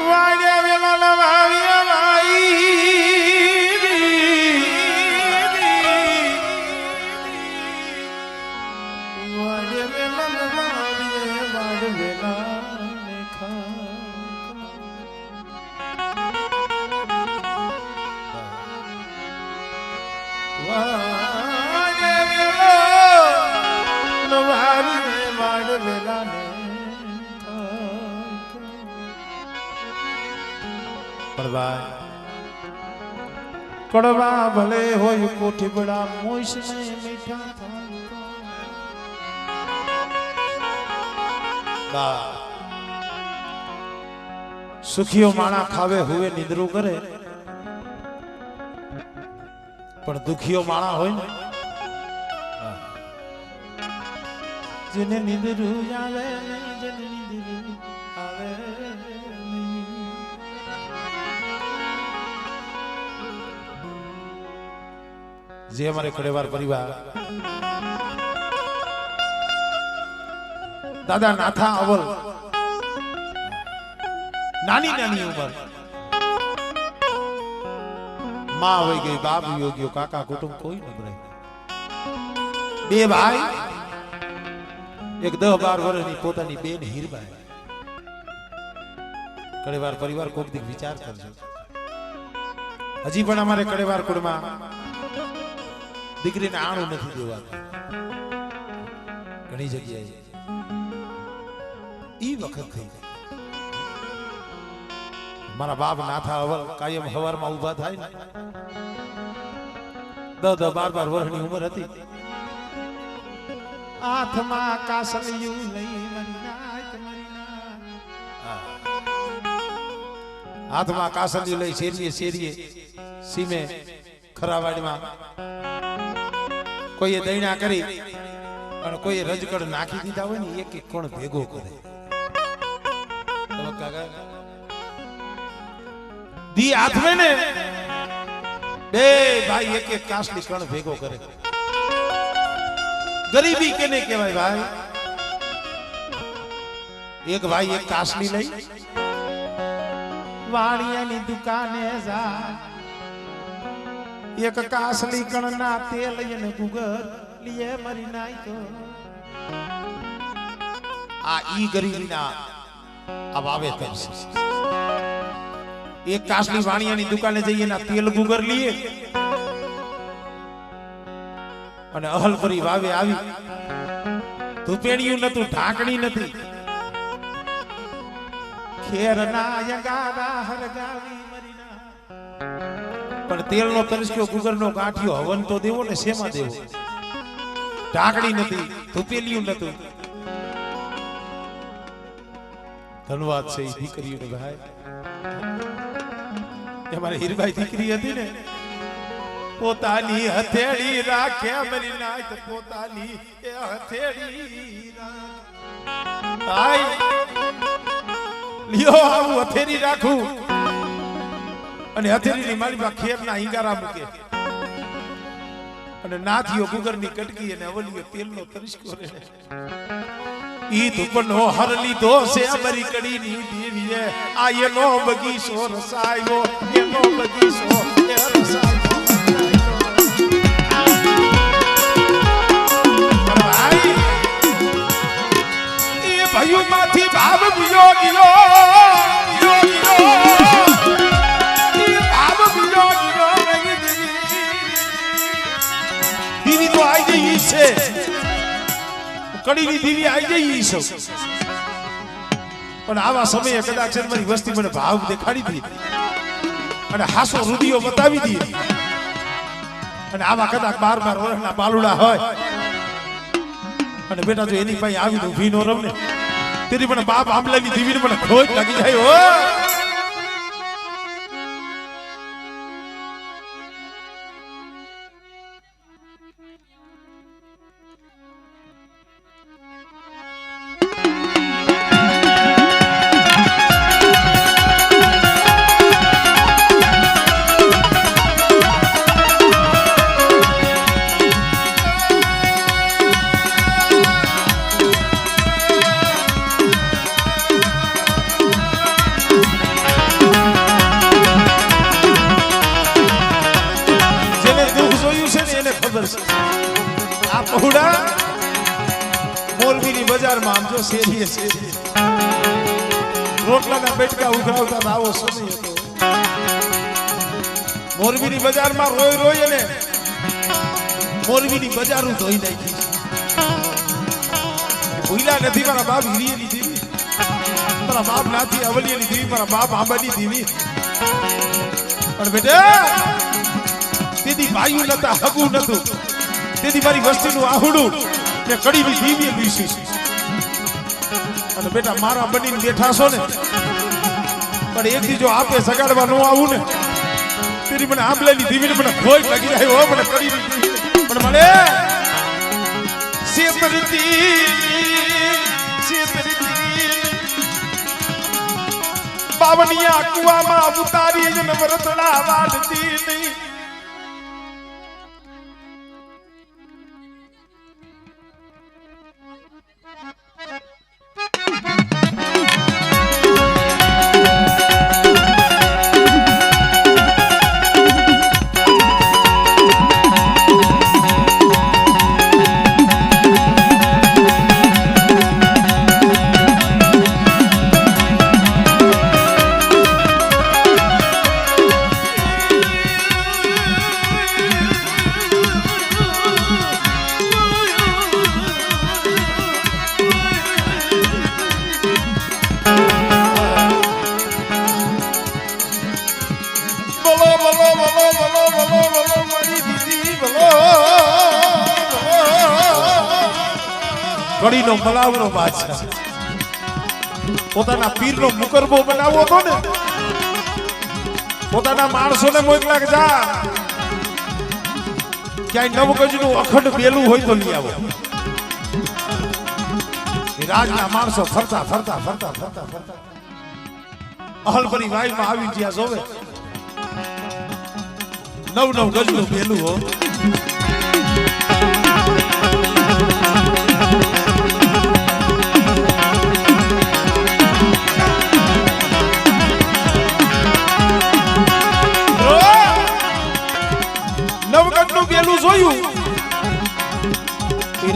વાગે વેલા વાવ્યા વાઈ વાગે વેલા વાવ્યા વાડ વેલા ને વાગે વેલા વાવ્યા વાડ વેલા ને કડવા ભલે હોય કોઠી બડા મોઈશ ને મીઠા થાય સુખીઓ માણા ખાવે હુએ નિંદરું કરે પણ દુખીઓ માણા હોય ને જેને નિંદરું આવે જેને નિંદરું આવે જે અમારે કડેવાર પરિવાર દાદા નાથા અવલ નાની નાની ઉંમર માં હોય ગઈ બાપ હોય ગયો કાકા કુટુંબ કોઈ ન રહે બે ભાઈ એક 10-12 વર્ષની પોતાની બેન હીરબાઈ કડેવાર પરિવાર કોક દી વિચાર કરજો હજી પણ અમારે કડેવાર કુળમાં દીકરીને આણું નથી દેવાતું ઘણી જગ્યાએ ઈ વખત થઈ મારા બાપ નાથા અવલ કાયમ હવારમાં ઊભા થાય ને 10-12 વર્ષની ઉંમર હતી હાથમાં કાસલિયું લઈ હાથમાં કાસલિયું લઈ શેરીએ શેરીએ સીમે ખરાવાડીમાં કોઈએ દૈણા કરી અને કોઈએ રજકડ નાખી દીધા હોય ને એક એક કોણ ભેગો કરે દી હાથમે ને બે ભાઈ એક એક કાસલી કણ ભેગો કરે ગરીબી કેને કહેવાય ભાઈ એક ભાઈ એક કાસલી લઈ વાણિયાની દુકાને જા એક કાસલી કણના તેલ અને ગુગર લીએ મરી નાખ્યો આ ઈ ગરીબીના આ વાવેતર છે એક કાસલી વાણિયાની દુકાને જઈએ ના તેલ ગુગર લીએ અને અહલપરી વાવે આવી ધૂપેણિયું નતું ઢાંકણી નથી ખેરના યંગારા હરગાવી મરીના પણ તેલનો તરસ્યો ગુગરનો ગાંઠિયો હવન તો દેવો ને શેમાં દેવો ઢાંકણી નથી ધૂપેલિયું નતું ધન્યવાદ છે એ દીકરીઓને ભાઈ અમારી હીરબાઈ દીકરી હતી ને પોતાની હથેળી રાખે મરી નાય પોતાની એ હથેળી ભાઈ લ્યો આવું હથેળી રાખું અને હથેળીની મારી પાસે ખેરના હિંગારા મૂકે અને નાથીઓ ગુગરની કટકી અને અવલીઓ તેલનો તરસ્કો રહે ઈ ધૂપનો હર લીધો છે અમારી કડીની દેવીએ આ એનો બગીચો રસાયો એનો બગીચો એ રસાયો ભાઈ એ ભયું માંથી ભાવ બીજો ગયો કડીની દીવી આવી જઈ છે પણ આવા સમયે કદાચ મારી વસ્તી મને ભાવ દેખાડી દીધી અને હાસો રૂદીઓ બતાવી દીધી અને આવા કદાચ 12 વર્ષના બાલુડા હોય અને બેટા જો એની પાસે આવીને ઊભી નો રમે તેની પણ બાપ આંબલાની દીવીને મને ખોટ લાગી જાય હો પહોળા મોરબીની બજારમાં આમ જો શેરીએ શેરીએ રોટલાના બેટકા ઉઘરાવતા હતા, આવો સમય હતો. મોરબીની બજારમાં રોય રોય ને મોરબીની બજારું ધોઈ નાખી. ભૂલા નથી મારા બાપ હિરિયેલી દેવી, મારા બાપ નાથી અવલિયેલી દેવી, મારા બાપ આંબાની દેવી. પણ બેટા તેથી ભાઈઓ નતા, હગું નતું, તેથી મારી વસ્તીનું આહુડું ને કડીની દીવીએ બીસી. અને બેટા મારા બનીને બેઠા છો ને, પણ એકથી જો આપે સગાડવા ન આવું ને તેની મને આંબલાની દીવીને મને ભોય લાગી જાય. હો મને કડીની દીવી પણ મને બાવનિયા કુવામાં ઉતારી જ નવરતડા વાળતી નહીં. કડીનો મલાવરો બાદશાહ પોતાના પીરનો મુકરબો બનાવવો હતો ને, પોતાના માણસોને મોકલા કે જા ક્યાંય નવગજનું અખંડ બેલું હોય તો લઈ આવો. રાજના માણસો ફરતા ફરતા ફરતા ફરતા ફરતા અહલપરી વાઈમાં આવી જ્યાં જોવે નવ ગજનું બેલું હો. નવગઢનું બેલું જોયું,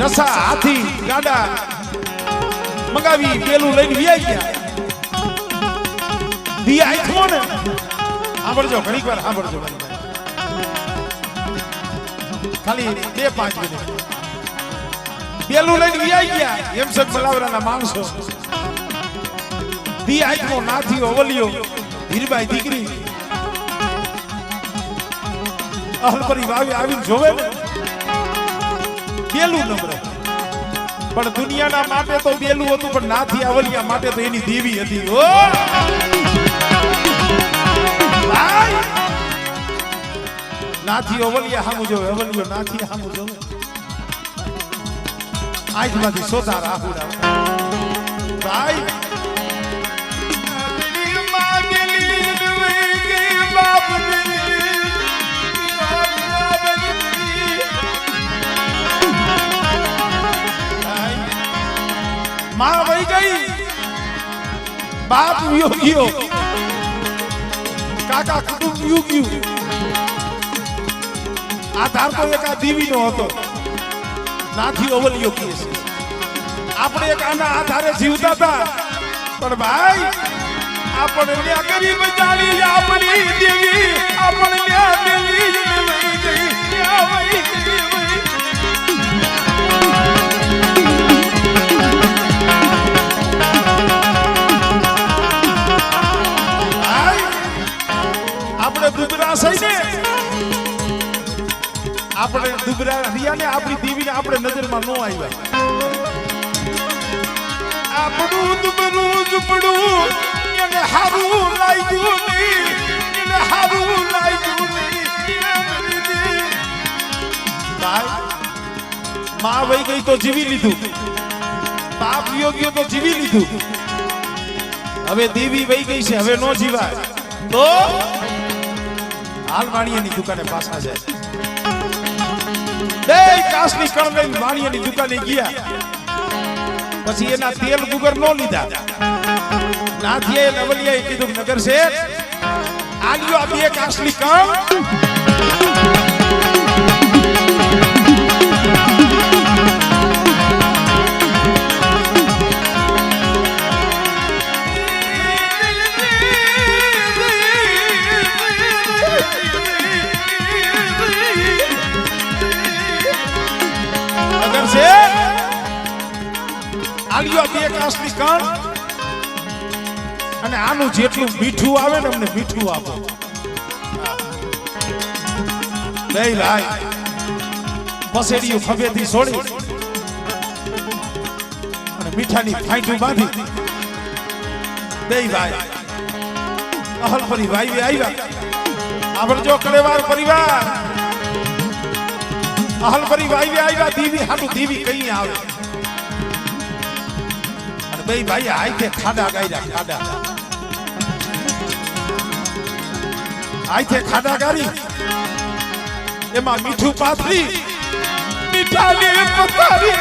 રસા હાથી ગાડા મંગાવી બેલું લઈને વ્યાઈ ગયા. દિયા આઈથમો ને સાંભળજો, ઘણીક વાર સાંભળજો, ખાલી 2-5 મિનિટ. બેલું લઈને વ્યાઈ ગયા હેમસદ મલાવરાના માણસો. દિયા આઈથમો નાથીઓ અવલિયો હીરબાઈ દીકરી અહલપરી વાવી આવીને જોવે ને બેલું નંબર. પણ દુનિયાના માટે તો બેલું હતું, પણ નાથી અવલિયા માટે તો એની દેવી હતી. ઓ નાથી અવલિયા હામું જોવે, અવલિયો નાથી હામું જોવે. આજમાંથી સોતા રાહુડા ભાઈ માં વહી ગઈ, બાપ યોગ્યો, કાકા કુટુંબ યોગ્યું. આધાર તો એક આ દીવીનો હતો, નાથી અવલિયો કહે છે. આપણે એક આના આધારે જીવતા હતા, પણ ભાઈ આપણે ત્યાં ગરીબ જાણી આપણી દેવી આપણે ત્યાં દેવી વહી ગઈ, ત્યાં વહી ગઈ. દુબરા સઈને આપણે દુબરા રિયાને આપણી દેવીને આપણે નજરમાં નો આવ્યા. આપણું દુબરું ઝૂપડું એને હારું લાગ્યું નહીં, એને હારું લાગ્યું નહીં. ભાઈ માં વહી ગઈ તો જીવી લીધું, બાપ યોગ્ય તો જીવી લીધું, હવે દેવી વહી ગઈ છે, હવે નો જીવાય. તો હાલ વાણિયાની દુકાને પાછા જાય. બે કાસની કણ લઈને વાણિયાની દુકાને ગયા. પછી એના તેલ ગુગર નો લીધા. નાથીએ નવલિયાએ કીધું નગર શેઠ આલ્યો આ 2 કાસની કણ. લ્યો 2 કાસની કણ અને આનું જેટલું મીઠું આવે ને અમને મીઠું આપો નહીં ભાઈ પસેડીયું ખભેથી છોડી અને મીઠાની ફાંટું બાંધી નહીં ભાઈ અહલપરી ભાઈ આવ્યા આવડજો કળેવાર પરિવાર અહલપરી ભાઈ આવ્યા દીવી હાટું દીવી કઈ આવે અને બે ભાઈ આઈથે ખાડા ગાયરા ખાડા આઈથે ખાડા ગારી એમાં મીઠું પાથરી મીઠાની પથારી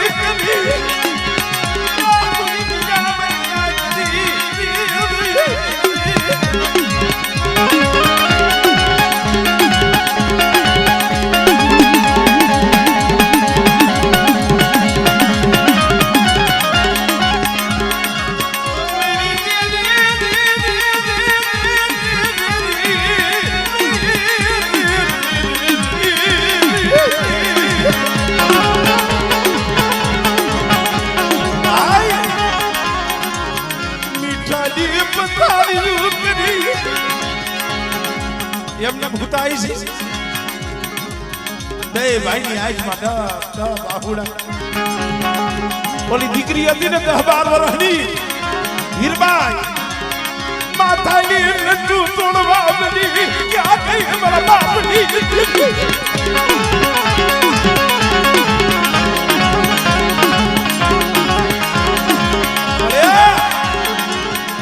એમને ભૂતાઈ છે બે ભાઈની આંખમાં બાહુડા ઓલી દીકરી હતી ને 10-12 વર્ષની હીરબાઈ માથાની નજુ તોડવા બની ક્યાં ગઈ મારા બાપની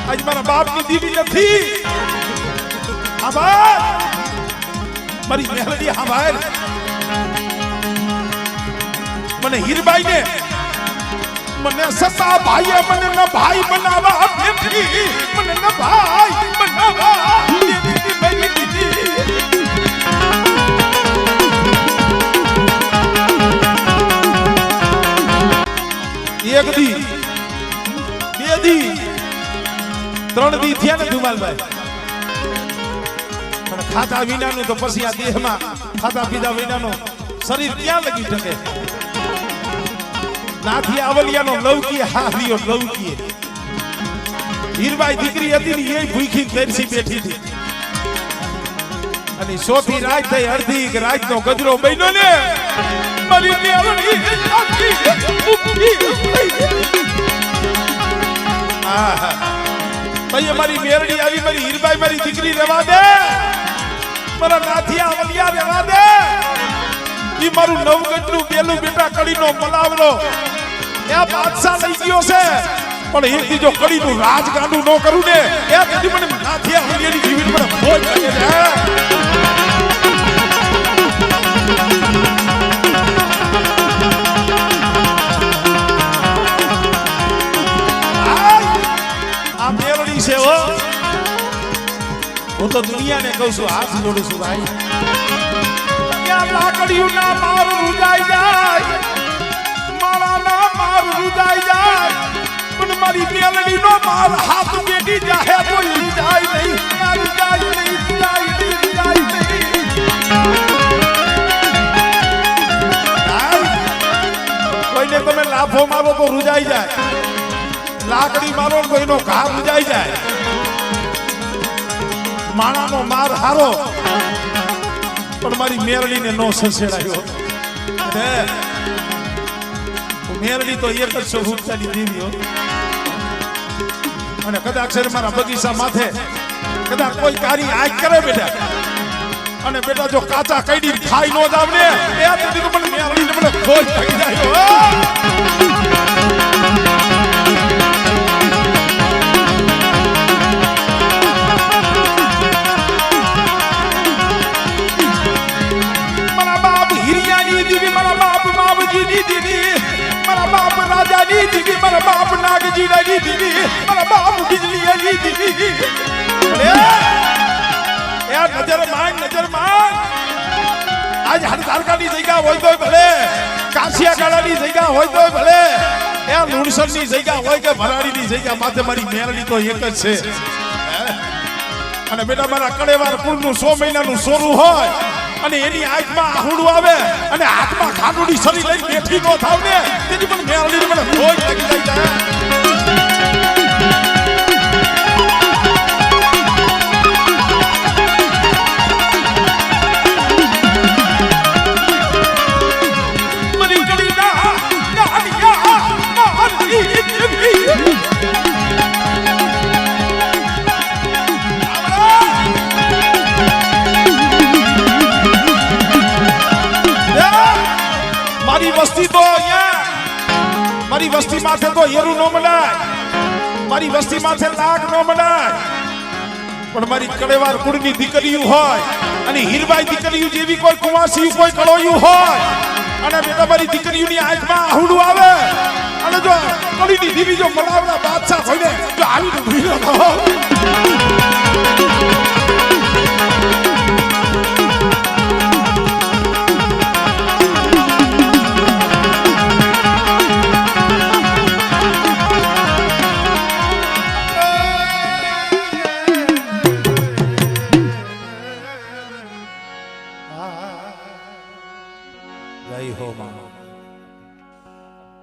આજ મારા બાપની દીવી નથી આભાર મારી મેલડી આભાર મને હીરબાઈ ને મને સસા ભાઈએ મને ન ભાઈ બનાવા બેઠી મને ન ભાઈ બનાવા બેઠી બેઠી એક દી બે દી 3 દી થયા ને ધુમાલભાઈ પણ ખાધા વિનાનું તો પછી આ દેહમાં ખાધા પીધા વિનાનું શરીર ક્યાં લગી શકે નાથી આવલિયાનો લવકી હારિયો લવકી હીરબાઈ દીકરી હતી ને એ ભૂખી તરસી બેઠી હતી અને સોથી રાત થઈ અડધી રાતનો ગજરો બન્યો ને મારી મેલડી ભાઈ મારી મેરડી આવી મારી હીરબાઈ મારી દીકરી રહેવા દે મારા નાથિયા આવલિયા રહેવા દે ઈ મારું નવગજનું બેલું બેટા કડીનો મલાવરો એ બાદશાહ લઈ ગયો છે પણ એક દી જો કડીનું રાજગાંડું ન કરું ને એ કદી મને નાથિયા આવલિયાની જીવન મને ભોજ લાગે છે આ મેરડી છે હો હું તો દુનિયાને કહું છું હાથ જોડું છું ભાઈ લાકડીયું ના માર રૂજાઈ જાય મારા ના માર રૂજાઈ જાય પણ મારી મેલડી નો માર હાથ બેટી જાહે તો રૂજાય નહીં રૂજાય નહીં રૂજાય નહીં રૂજાય નહીં કોઈને તમે લાફો મારો તો રૂજાઈ જાય લાકડી મારો કોઈનો ઘા રૂજાઈ જાય માણાનો માર હારો પણ મારી મેરડીને નો સસેડાયો મેરડી તો એક જ સ્વરૂપતાની દેવી હો અને કદાચ મારા બગીચા માથે કદાચ કોઈ કારી આંખ કરે બેટા અને બેટા જો કાચા કઈડી ખાઈ નો જાવ ને એ તો મને મેરડીને મને ખોજ થઈ જાય મારા બાપ નાગજી રાજી દીદી મારા બાપ બિજલી આલી દીદી એ નજર માન આજ હરદારકાની જગ્યા હોય તોય ભલે કાશિયા ગાળાની જગ્યા હોય તોય ભલે એ લુણસરની જગ્યા હોય કે ભરાડીની જગ્યા માથે મારી મેરડી તો એક જ છે અને બેટા મારા કડેવાર કુળનું 100 મહિનાનું સોરું હોય અને એની આંખમાં આહુડું આવે અને હાથમાં ખાડુડી સરી લઈને બેઠી નો થાવ ને તેથી પણ મેરડી મને ભોજ લાગી જાય મારી વસ્તી તો અહીંયા મારી વસ્તી માથે તો હેરું નો મનાય મારી વસ્તી માથે લાગ નો મનાય પણ મારી કડેવાર કુળની દીકરીઓ હોય અને હીરબાઈ દીકરીઓ જેવી કોઈ કુંવાસી કોઈ કળોયું હોય અને બેટા મારી દીકરીઓની આંખમાં આહુડું આવે અને જો કળીની દીવી જો મલાવના બાદશાહ થઈને જો આવીને ભીડો